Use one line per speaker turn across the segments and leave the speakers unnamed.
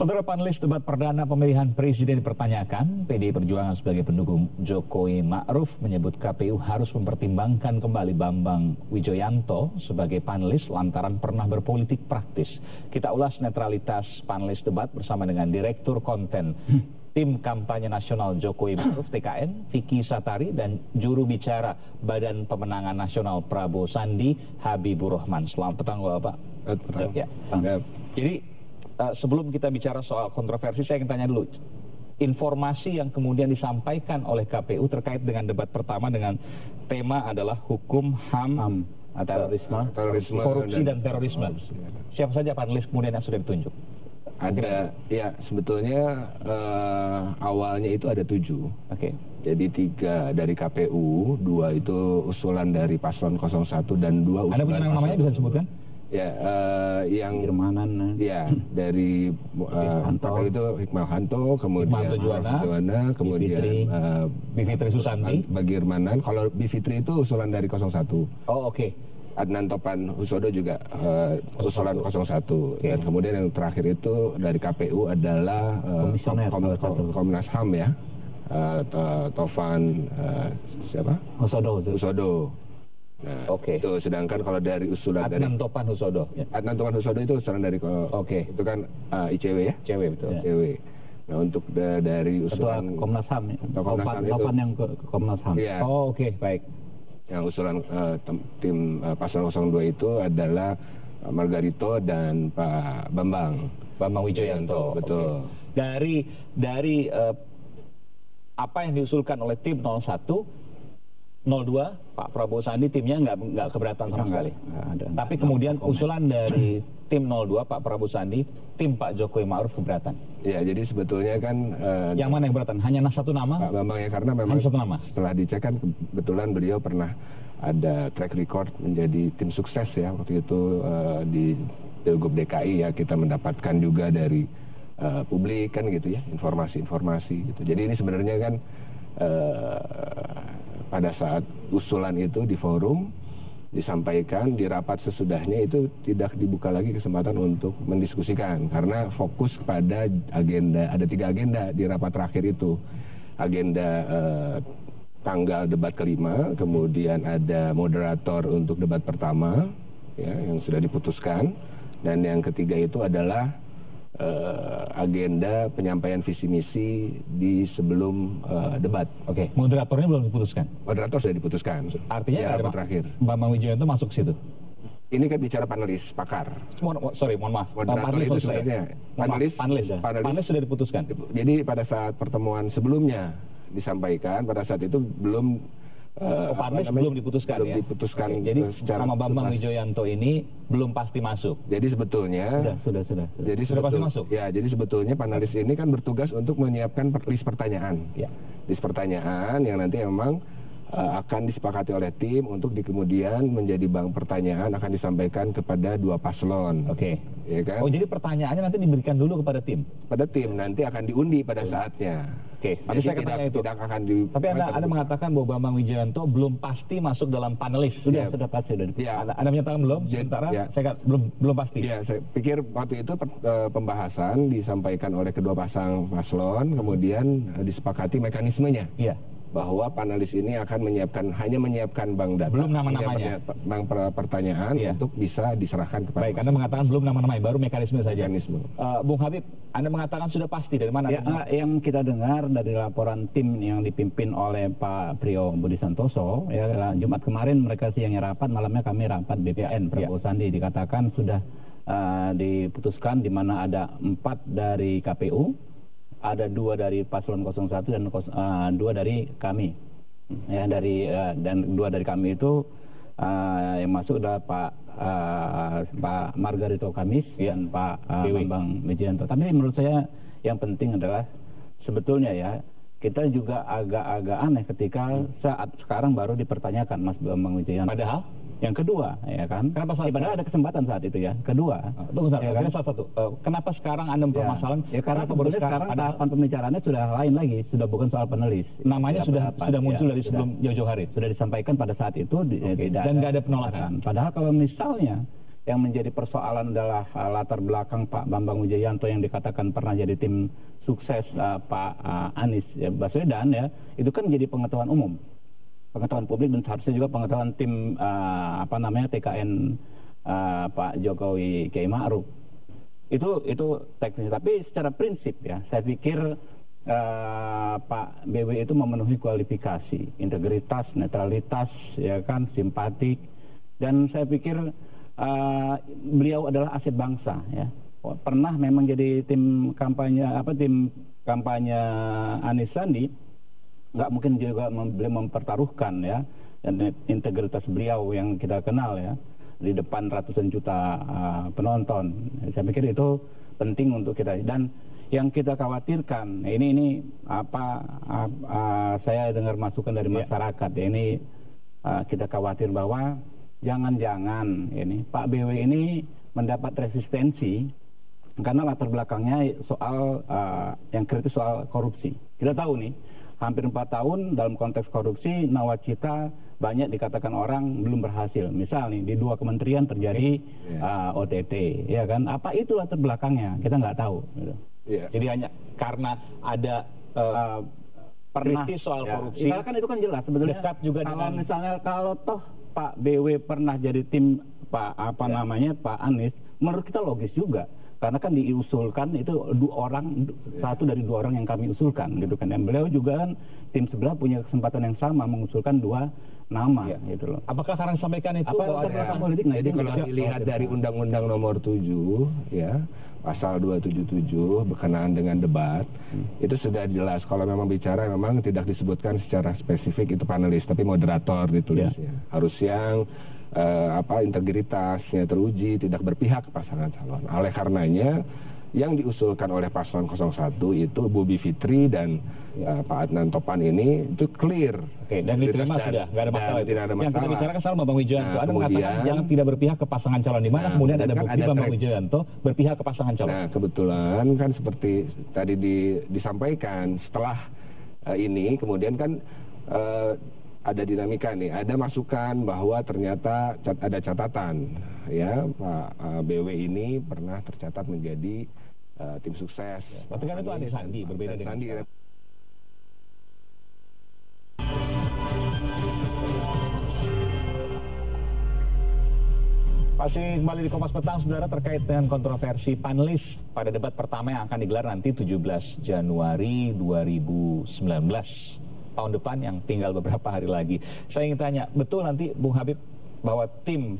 Saudara, panelis debat perdana pemilihan presiden dipertanyakan. PDI Perjuangan sebagai pendukung Jokowi Ma'ruf menyebut KPU harus mempertimbangkan kembali Bambang Wijoyanto sebagai panelis lantaran pernah berpolitik praktis. Kita ulas netralitas panelis debat bersama dengan Direktur Konten Tim Kampanye Nasional Jokowi Ma'ruf TKN, Vicky Satari, dan juru bicara Badan Pemenangan Nasional Prabowo Sandi, Habibur Rahman. Selamat petang, Bapak. Ya. Jadi sebelum kita bicara soal kontroversi, saya ingin tanya dulu. Informasi yang kemudian disampaikan oleh KPU terkait dengan debat pertama dengan tema adalah hukum HAM, terorisme, korupsi dan terorisme. Siapa saja panelis kemudian yang sudah ditunjuk?
Ada, ya sebetulnya awalnya itu ada 7.
Oke.
Jadi 3 dari KPU, 2 itu usulan dari paslon 01 dan 2 usulan.
Ada punya namanya bisa disebutkan?
Ya, yang
Irmanan,
ya dari itu Hikmahanto, kemudian Juwana, kemudian
Bivitri Susanti,
Bagirmanan. Kalau Bivitri itu usulan dari 01.
Oh, oke.
Adnan Topan Husodo juga usulan 01. Dan kemudian yang terakhir itu dari KPU adalah Komnas HAM ya, Tovan siapa? Husodo. Nah, itu sedangkan kalau dari usulan
Adnan Topan Husodo.
Adnan Topan Husodo itu usulan dari itu kan ICW ya?
ICW, betul.
ICW. Nah, untuk dari usulan
Komnas HAM ya. Topan yang ke Komnas HAM.
Ya.
Oh, oke, baik.
Yang usulan tim paslon 02 itu adalah Margarito dan Pak Bambang
Wijoyanto.
Betul.
Okay. Dari apa yang diusulkan oleh tim 01, 02, Pak Prabowo Sandi timnya nggak keberatan sama sekali. Tapi kemudian usulan dari tim 02, Pak Prabowo Sandi, tim Pak Jokowi Ma'ruf keberatan.
Ya, jadi sebetulnya kan
yang mana yang keberatan? Hanya satu nama?
Pak Bambang ya, karena memang
hanya satu nama.
Setelah dicek kan kebetulan beliau pernah ada track record menjadi tim sukses ya waktu itu di Pilgub DKI ya, kita mendapatkan juga dari publik kan gitu ya, informasi-informasi gitu. Jadi ini sebenarnya kan pada saat usulan itu di forum disampaikan, di rapat sesudahnya itu tidak dibuka lagi kesempatan untuk mendiskusikan karena fokus pada agenda, ada 3 agenda di rapat terakhir itu. Agenda tanggal debat kelima, kemudian ada moderator untuk debat pertama ya, yang sudah diputuskan, dan yang ketiga itu adalah agenda penyampaian visi misi di sebelum debat.
Oke. Moderatornya belum diputuskan?
Moderator sudah diputuskan.
Artinya
ya,
ada
terakhir.
Bambang Wijoyanto masuk situ?
Ini kan bicara panelis, pakar.
Mohon maaf.
Moderator itu sebenarnya
panelis sudah diputuskan.
Jadi pada saat pertemuan sebelumnya disampaikan, pada saat itu belum
panelis belum diputuskan.
Belum diputuskan.
Jadi nama Bambang Wijoyanto ini belum pasti masuk.
Jadi sebetulnya
sudah.
Jadi
sudah pasti masuk.
Ya, jadi sebetulnya panelis ini kan bertugas untuk menyiapkan list pertanyaan.
Ya.
List pertanyaan yang nanti memang akan disepakati oleh tim untuk kemudian menjadi bank pertanyaan akan disampaikan kepada 2 paslon.
Oke.
Ya kan?
Oh, jadi pertanyaannya nanti diberikan dulu kepada tim?
Pada tim, nanti akan diundi pada saatnya.
Oke. Tapi saya tanya itu.
Tidak akan
tapi Anda mengatakan bahwa Bambang Wijoyanto belum pasti masuk dalam panelis. Sudah pasti.
Ya.
Anda menyatakan belum? Sementara saya belum pasti.
Ya, saya pikir waktu itu pembahasan disampaikan oleh kedua pasang paslon, kemudian disepakati mekanismenya.
Iya.
Bahwa panelis ini akan hanya menyiapkan bank data,
belum nama-namanya,
bank pertanyaan untuk bisa diserahkan kepada.
Baik, Anda mengatakan belum nama-namanya, baru mekanisme saja.
Mekanisme.
Bung Habib, Anda mengatakan sudah pasti, dari mana?
Ya, yang kita dengar dari laporan tim yang dipimpin oleh Pak Priyo Budi Santoso, ya, Jumat kemarin mereka siangnya rapat, malamnya kami rapat BPN Prabowo Sandi, dikatakan sudah diputuskan di mana ada 4 dari KPU, ada 2 dari paslon 01 dan 2 dari kami. Ya, dan 2 dari kami itu yang masuk adalah Pak Margarito Kamis dan Pak Bambang Wijoyanto. Tapi menurut saya yang penting adalah sebetulnya ya, kita juga agak aneh ketika saat sekarang baru dipertanyakan Mas Bambang Wijoyanto.
Padahal
yang kedua, ya kan?
Kenapa
padahal ada kesempatan saat itu ya. Kedua,
tunggu satu. Kenapa sekarang Anda mempermasalahkan?
Ya, karena sekarang tahapan pembicaraannya sudah lain lagi, sudah bukan soal penulis.
Namanya sudah muncul dari sebelum jauh-jauh hari.
Sudah disampaikan pada saat itu
dan nggak ada penolakan.
Padahal kalau misalnya yang menjadi persoalan adalah latar belakang Pak Bambang Wijoyanto yang dikatakan pernah jadi tim sukses Pak Anies Baswedan ya, itu kan menjadi pengetahuan umum, pengetahuan publik, dan seharusnya juga pengetahuan tim TKN Pak Jokowi Kiai Ma'ruf. Itu teknis, tapi secara prinsip ya, saya pikir Pak BW itu memenuhi kualifikasi, integritas, netralitas, ya kan, simpatik, dan saya pikir beliau adalah aset bangsa ya. Pernah memang jadi tim kampanye Anies Sandi, nggak mungkin juga beliau mempertaruhkan ya, dan integritas beliau yang kita kenal ya di depan ratusan juta penonton. Saya pikir itu penting untuk kita, dan yang kita khawatirkan ini saya dengar masukan dari masyarakat ya, ini kita khawatir bahwa jangan-jangan ini Pak BW ini mendapat resistensi karena latar belakangnya soal yang kritis soal korupsi. Kita tahu nih, hampir 4 tahun dalam konteks korupsi, nawacita banyak dikatakan orang belum berhasil. Misal nih, di 2 kementerian terjadi OTT, ya kan? Apa itu latar belakangnya? Kita nggak tahu. Gitu.
Jadi hanya karena ada
pernah
kritis soal korupsi.
Kan itu kan jelas sebetulnya.
Dekat juga
kalau
dengan
misalnya kalau toh Pak BW pernah jadi tim Pak Pak Anies, menurut kita logis juga. Karena kan diusulkan itu 2 orang, satu dari 2 orang yang kami usulkan gitu kan. Dan beliau juga kan tim sebelah punya kesempatan yang sama mengusulkan 2 nama gitu loh.
Apakah karena sampaikan itu
politik?
Jadi kalau dilihat dari Undang-Undang Nomor 7 ya, Pasal 277 berkenaan dengan debat, itu sudah jelas kalau memang bicara memang tidak disebutkan secara spesifik itu panelis, tapi moderator ditulisnya. Harus yang integritasnya teruji, tidak berpihak ke pasangan calon. Oleh karenanya yang diusulkan oleh paslon 01 itu Bobi Fitri dan Pak Adnan Topan ini itu clear.
Oke, dan diterima sudah, nggak ada masalah.
Tidak ada masalah.
Yang kita bicarakan soal Bambang Wijoyanto. Ada
kemudian,
mengatakan jangan tidak berpihak ke pasangan calon, di mana kemudian ada bukti Bambang Wijoyanto berpihak ke pasangan calon.
Nah, kebetulan kan seperti tadi disampaikan, setelah ini kemudian kan ada dinamika nih, ada masukan bahwa ternyata ada catatan ya, Pak BW ini pernah tercatat menjadi tim sukses.
Tapi kan itu Anies Sandi, berbeda dengan
Sandi.
Masih kembali di Kompas Petang, saudara, terkait dengan kontroversi panelis pada debat pertama yang akan digelar nanti 17 Januari 2019. Tahun depan yang tinggal beberapa hari lagi. Saya ingin tanya, betul nanti Bung Habib bahwa tim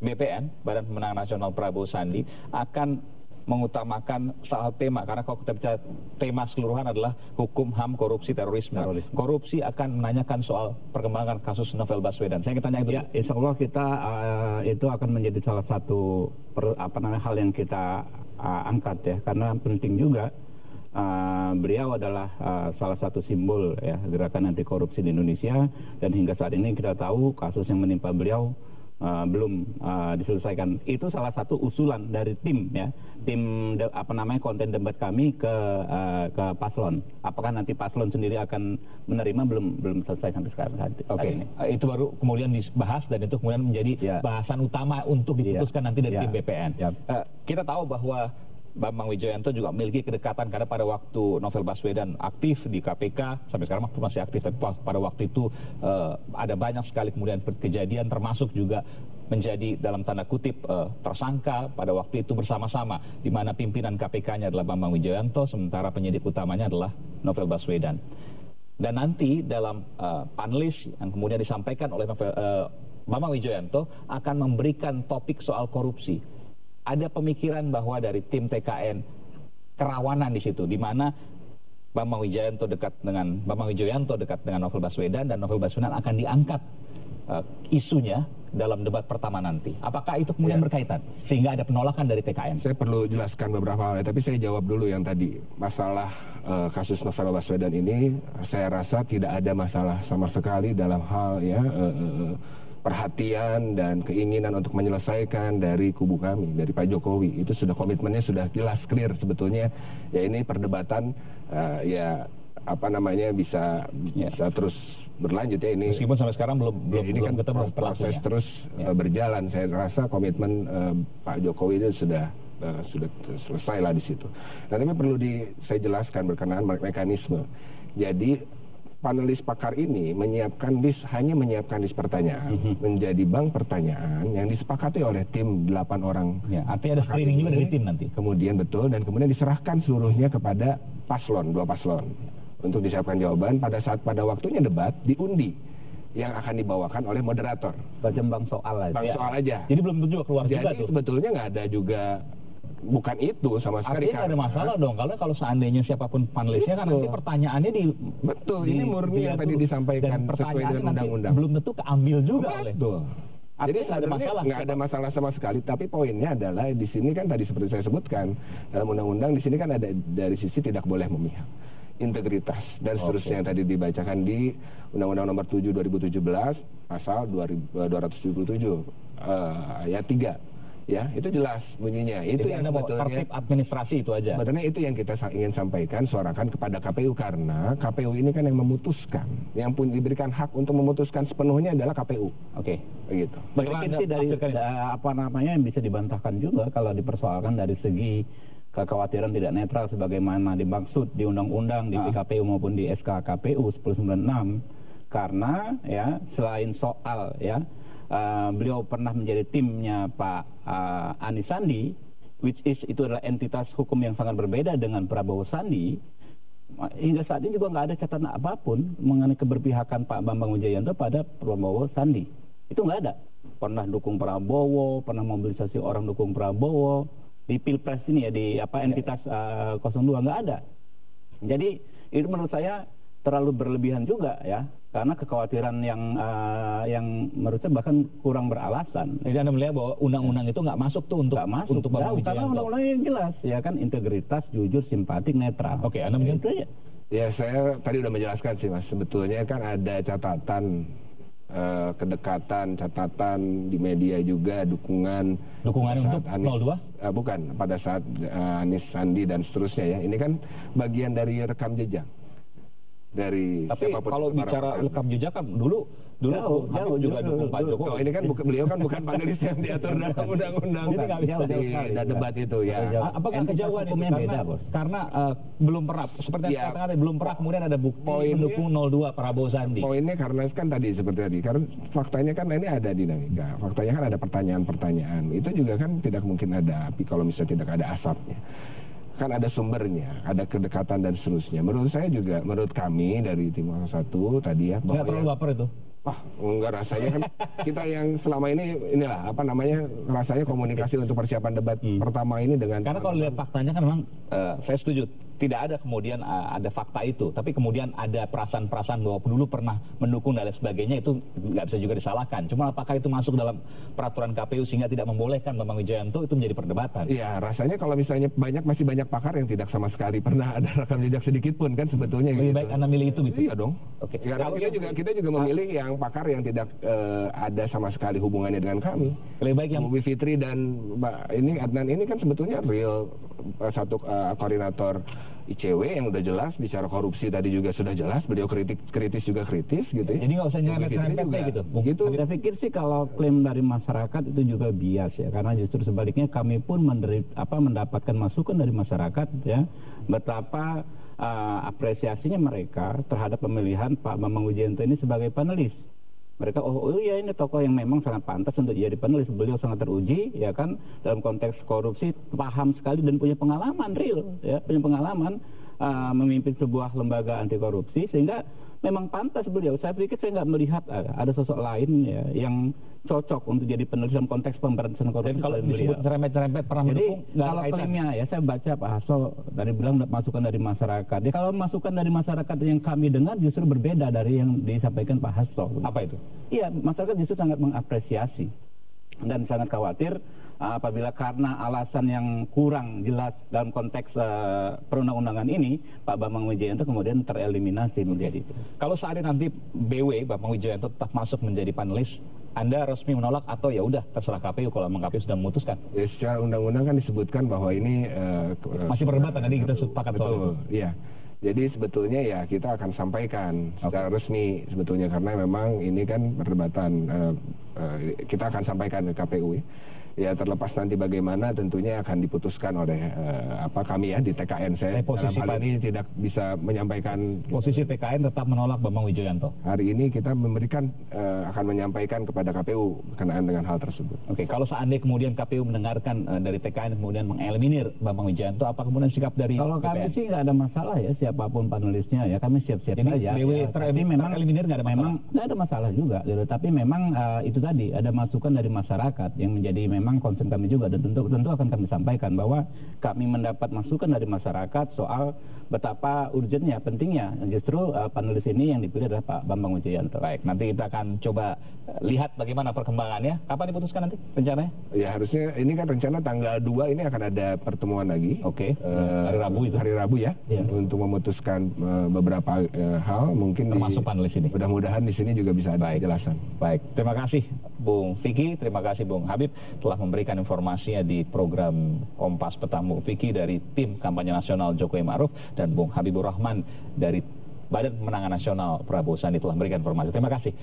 BPN, Badan Pemenangan Nasional Prabowo Sandi, akan mengutamakan soal tema, karena kalau kita bicara tema keseluruhan adalah hukum, HAM, korupsi, terorisme. Korupsi akan menanyakan soal perkembangan kasus Novel Baswedan. Saya ingin tanya itu.
Ya, insya Allah kita itu akan menjadi salah satu hal yang kita angkat ya, karena penting juga. Beliau adalah salah satu simbol ya gerakan anti korupsi di Indonesia, dan hingga saat ini kita tahu kasus yang menimpa beliau belum diselesaikan. Itu salah satu usulan dari tim ya, konten debat kami ke paslon. Apakah nanti paslon sendiri akan menerima, belum selesai sampai sekarang.
Oke. Itu baru kemudian dibahas, dan itu kemudian menjadi bahasan utama untuk diputuskan nanti dari tim BPN. Kita tahu bahwa Bambang Wijoyanto juga memiliki kedekatan, karena pada waktu Novel Baswedan aktif di KPK, sampai sekarang masih aktif, tapi pada waktu itu ada banyak sekali kemudian kejadian, termasuk juga menjadi dalam tanda kutip tersangka pada waktu itu bersama-sama, di mana pimpinan KPK-nya adalah Bambang Wijoyanto, sementara penyidik utamanya adalah Novel Baswedan. Dan nanti dalam panelis yang kemudian disampaikan oleh Bambang Wijoyanto akan memberikan topik soal korupsi. Ada pemikiran bahwa dari tim TKN kerawanan di situ, di mana Bambang Wijoyanto dekat dengan Novel Baswedan, dan Novel Baswedan akan diangkat isunya dalam debat pertama nanti. Apakah itu kemudian berkaitan sehingga ada penolakan dari TKN?
Saya perlu jelaskan beberapa hal, tapi saya jawab dulu yang tadi. Masalah kasus Novel Baswedan ini, saya rasa tidak ada masalah sama sekali dalam hal perhatian dan keinginan untuk menyelesaikan dari kubu kami, dari Pak Jokowi. Itu sudah komitmennya sudah jelas, clear sebetulnya. Ya ini perdebatan bisa terus berlanjut ya ini.
Meskipun sampai sekarang belum
Ini kan
ketemu
proses
pelakunya.
terus berjalan. Saya rasa komitmen Pak Jokowi itu sudah selesai lah di situ. Nah, tapi perlu saya jelaskan berkenaan mekanisme. Jadi panelis pakar ini hanya menyiapkan list pertanyaan menjadi bank pertanyaan yang disepakati oleh tim 8 orang.
Ya, artinya ada screening juga dari tim nanti.
Kemudian dan kemudian diserahkan seluruhnya kepada dua paslon untuk disiapkan jawaban pada waktunya debat diundi yang akan dibawakan oleh moderator.
Macam bank soal aja.
Bank soal aja.
Jadi belum tentu juga keluar juga
Jadi
tuh.
sebetulnya nggak ada juga, bukan itu sama sekali.
Artinya ada masalah dong, karena kalau seandainya siapapun panelisnya kan nanti pertanyaannya
ini murni yang tadi disampaikan sesuai dengan undang-undang.
Belum tentu keambil juga oleh.
Betul. Jadi nggak ada masalah sama sekali, tapi poinnya adalah di sini kan tadi seperti saya sebutkan dalam undang-undang di sini kan ada dari sisi tidak boleh memihak, integritas dan seterusnya yang tadi dibacakan di Undang-Undang Nomor 7 2017 pasal 277 ayat 3. Ya, itu jelas bunyinya. Itu
Jadi
yang
tertib administrasi itu aja.
Sebenarnya itu yang kita ingin sampaikan, suarakan kepada KPU, karena KPU ini kan yang memutuskan, yang pun diberikan hak untuk memutuskan sepenuhnya adalah KPU.
Oke.
Begitu.
Bagaimana sih dari yang bisa dibantahkan juga kalau dipersoalkan dari segi kekhawatiran tidak netral sebagaimana dimaksud di undang-undang di PKPU maupun di SK KPU 1096, karena ya selain soal ya beliau pernah menjadi timnya Pak Anies Sandi, itu adalah entitas hukum yang sangat berbeda dengan Prabowo Sandi. Hingga saat ini juga nggak ada catatan apapun mengenai keberpihakan Pak Bambang Wijoyanto pada Prabowo Sandi. Itu nggak ada. Pernah dukung Prabowo, pernah mobilisasi orang dukung Prabowo di Pilpres ini ya, di entitas 02 nggak ada. Jadi itu menurut saya terlalu berlebihan juga ya, karena kekhawatiran yang menurut saya bahkan kurang beralasan.
Jadi Anda melihat bahwa undang-undang itu nggak masuk tuh untuk Bambang Wijoyanto.
Karena undang-undangnya yang jelas ya kan, integritas, jujur, simpatik, netral.
Oke, Anda melihat itu aja.
Ya, saya tadi udah menjelaskan sih Mas, sebetulnya kan ada catatan kedekatan, catatan di media juga, dukungan
untuk
Anies,
02?
bukan, pada saat Anies Sandi dan seterusnya ya. Ini kan bagian dari rekam jejak dari
tapi kalau bicara rekam jejak kan dulu Habib juga dukung Pak Jokowi.
Oh, ini kan beliau kan bukan panelis yang diatur dalam undang-undang di debat itu ya.
Apakah kejauhan itu karena belum pernah seperti yang saya katakan belum pernah kemudian ada bukti mendukung 02 Prabowo Sandi.
Poinnya karena kan tadi seperti tadi, karena faktanya kan ini ada dinamika, faktanya kan ada pertanyaan-pertanyaan, itu juga kan tidak mungkin ada api kalau misalnya tidak ada asapnya. Kan ada sumbernya, ada kedekatan dan seterusnya. Menurut saya juga, menurut kami dari tim 1 tadi ya,
nggak terlalu baper itu?
Enggak, rasanya kan kita yang selama ini rasanya komunikasi untuk persiapan debat pertama ini dengan.
Karena kalau lihat faktanya kan memang saya setuju, tidak ada kemudian ada fakta itu, tapi kemudian ada perasaan-perasaan bahwa dulu pernah mendukung dan lain sebagainya, itu nggak bisa juga disalahkan. Cuma apakah itu masuk dalam peraturan KPU sehingga tidak membolehkan Bambang Wijoyanto, itu menjadi perdebatan.
Iya, rasanya kalau misalnya masih banyak pakar yang tidak sama sekali pernah ada rekam jejak sedikit pun kan sebetulnya.
Lebih baik Anda milih itu gitu.
Iya dong. Oke. Karena kita juga memilih yang pakar yang tidak ada sama sekali hubungannya dengan kami.
Lebih baik yang
Bu Fitri dan Adnan ini kan sebetulnya real satu koordinator ICW yang udah jelas bicara korupsi tadi juga sudah jelas, beliau kritis juga kritis gitu ya.
Jadi nggak usah nyerempet-nyerempet gitu.
Begitu. Saya pikir sih kalau klaim dari masyarakat itu juga bias ya, karena justru sebaliknya kami pun mendapatkan masukan dari masyarakat ya, betapa apresiasinya mereka terhadap pemilihan Pak Bambang Wijoyanto ini sebagai panelis. Mereka iya ini tokoh yang memang sangat pantas untuk jadi panelis, beliau sangat teruji ya kan dalam konteks korupsi, paham sekali dan punya pengalaman real ya, punya pengalaman memimpin sebuah lembaga anti korupsi, sehingga memang pantas beliau. Saya pikir saya nggak melihat ada sosok lain ya yang cocok untuk jadi penulis dalam konteks pemberantasan korupsi.
Dan kalau disebut serempet-serempet pernah mendukung,
kalau klaimnya ya, saya baca Pak Hasto tadi bilang masukan dari masyarakat. Ya, kalau masukan dari masyarakat yang kami dengar justru berbeda dari yang disampaikan Pak Hasto.
Apa itu?
Iya, masyarakat justru sangat mengapresiasi dan sangat khawatir apabila karena alasan yang kurang jelas dalam konteks perundang-undangan ini, Pak Bambang Wijoyanto kemudian tereliminasi menjadi itu.
Kalau saat ini nanti Bambang Wijoyanto tetap masuk menjadi panelis, Anda resmi menolak atau ya udah terserah KPU kalau memang KPU sudah memutuskan?
Ya, secara undang-undang kan disebutkan bahwa ini
masih perdebatan, tadi kita sepakat soal itu.
Iya. Jadi sebetulnya ya kita akan sampaikan secara resmi sebetulnya, karena memang ini kan perdebatan, kita akan sampaikan ke KPU. Ya terlepas nanti bagaimana tentunya akan diputuskan oleh kami ya di TKN. Saya dalam hal ini tidak bisa menyampaikan.
Posisi TKN tetap menolak Bambang Wijoyanto.
Hari ini kita memberikan akan menyampaikan kepada KPU berkenaan dengan hal tersebut.
Oke, kalau seandainya kemudian KPU mendengarkan dari TKN kemudian mengeliminir Bambang Wijoyanto, apa kemudian sikap dari
Kalau kami sih nggak ada masalah ya, siapapun panelisnya ya, kami siap-siap saja.
Jadi
tapi memang
tereliminir nggak ada masalah?
Memang nggak ada masalah juga, gitu. Tapi memang itu tadi ada masukan dari masyarakat yang menjadi memang concern kami juga, dan tentu akan kami sampaikan bahwa kami mendapat masukan dari masyarakat soal betapa urgentnya, pentingnya justru panelis ini yang dipilih adalah Pak Bambang Wijoyanto.
Baik, nanti kita akan coba lihat bagaimana perkembangannya. Kapan diputuskan nanti rencananya?
Ya harusnya ini kan rencana tanggal 2 ini akan ada pertemuan lagi.
Oke, hari Rabu itu.
Hari Rabu ya, untuk memutuskan beberapa hal mungkin
termasuk panelis ini.
Mudah-mudahan di sini juga bisa ada penjelasan.
Baik, terima kasih Bung Vicky, terima kasih Bung Habib telah memberikan informasinya di program Kompas Petang. Bung Vicky dari tim kampanye nasional Jokowi Ma'ruf dan Bung Habibur Rahman dari Badan Pemenangan Nasional Prabowo Sandi telah memberikan informasi. Terima kasih.